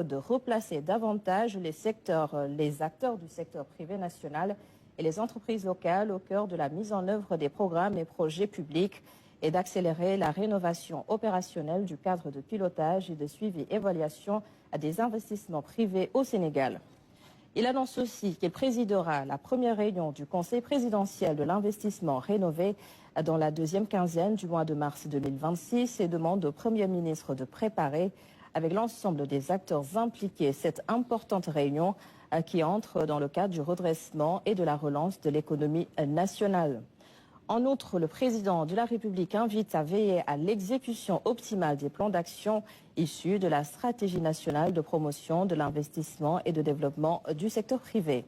de replacer davantage les acteurs du secteur privé national et les entreprises locales au cœur de la mise en œuvre des programmes et projets publics et d'accélérer la rénovation opérationnelle du cadre de pilotage et de suivi-évaluation des investissements privés au Sénégal. Il annonce aussi qu'il présidera la première réunion du Conseil présidentiel de l'investissement rénové dans la deuxième quinzaine du mois de mars 2026 et demande au Premier ministre de préparer avec l'ensemble des acteurs impliqués cette importante réunion qui entre dans le cadre du redressement et de la relance de l'économie nationale. En outre, le président de la République invite à veiller à l'exécution optimale des plans d'action issus de la stratégie nationale de promotion de l'investissement et de développement du secteur privé.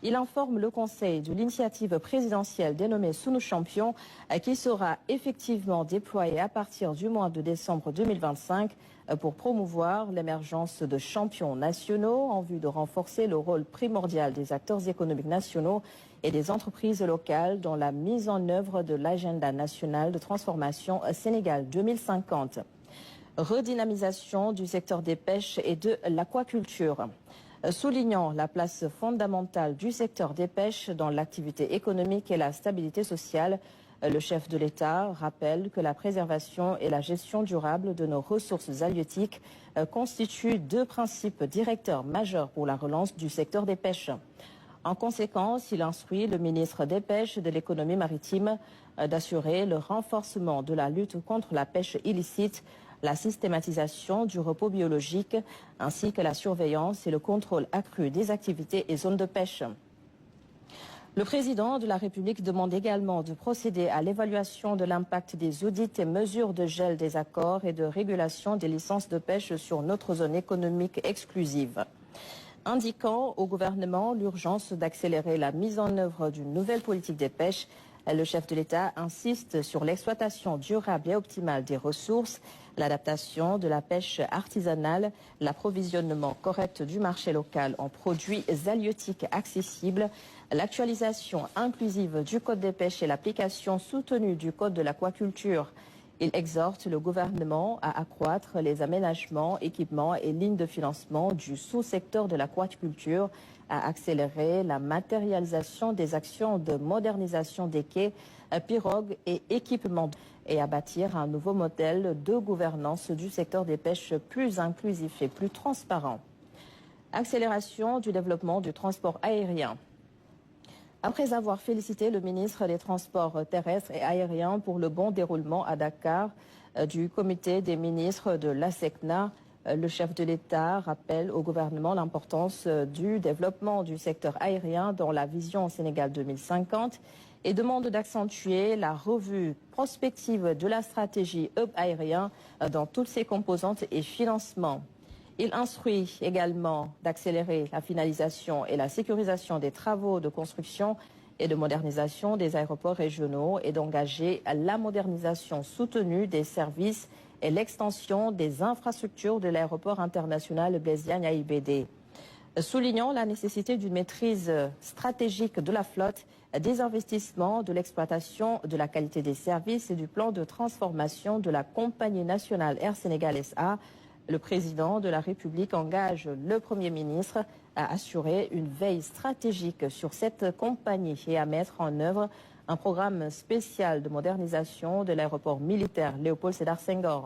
Il informe le Conseil de l'initiative présidentielle dénommée Sunu Champion qui sera effectivement déployée à partir du mois de décembre 2025 pour promouvoir l'émergence de champions nationaux en vue de renforcer le rôle primordial des acteurs économiques nationaux et des entreprises locales dans la mise en œuvre de l'agenda national de transformation Sénégal 2050. Redynamisation du secteur des pêches et de l'aquaculture. Soulignant la place fondamentale du secteur des pêches dans l'activité économique et la stabilité sociale, le chef de l'État rappelle que la préservation et la gestion durable de nos ressources halieutiques constituent deux principes directeurs majeurs pour la relance du secteur des pêches. En conséquence, il instruit le ministre des Pêches et de l'économie maritime d'assurer le renforcement de la lutte contre la pêche illicite, la systématisation du repos biologique, ainsi que la surveillance et le contrôle accru des activités et zones de pêche. Le président de la République demande également de procéder à l'évaluation de l'impact des audits et mesures de gel des accords et de régulation des licences de pêche sur notre zone économique exclusive, indiquant au gouvernement l'urgence d'accélérer la mise en œuvre d'une nouvelle politique des pêches. Le chef de l'État insiste sur l'exploitation durable et optimale des ressources, l'adaptation de la pêche artisanale, l'approvisionnement correct du marché local en produits halieutiques accessibles, l'actualisation inclusive du Code des pêches et l'application soutenue du Code de l'aquaculture. Il exhorte le gouvernement à accroître les aménagements, équipements et lignes de financement du sous-secteur de l'aquaculture, à accélérer la matérialisation des actions de modernisation des quais, pirogues et équipements et à bâtir un nouveau modèle de gouvernance du secteur des pêches plus inclusif et plus transparent. Accélération du développement du transport aérien. Après avoir félicité le ministre des Transports terrestres et aériens pour le bon déroulement à Dakar du comité des ministres de l'ASECNA, le chef de l'État rappelle au gouvernement l'importance du développement du secteur aérien dans la vision Sénégal 2050 et demande d'accentuer la revue prospective de la stratégie hub aérien dans toutes ses composantes et financements. Il instruit également d'accélérer la finalisation et la sécurisation des travaux de construction et de modernisation des aéroports régionaux et d'engager la modernisation soutenue des services et l'extension des infrastructures de l'aéroport international Blaise Diagne AIBD. Soulignant la nécessité d'une maîtrise stratégique de la flotte, des investissements, de l'exploitation, de la qualité des services et du plan de transformation de la compagnie nationale Air Sénégal SA, le président de la République engage le Premier ministre à assurer une veille stratégique sur cette compagnie et à mettre en œuvre un programme spécial de modernisation de l'aéroport militaire Léopold Sédar Senghor.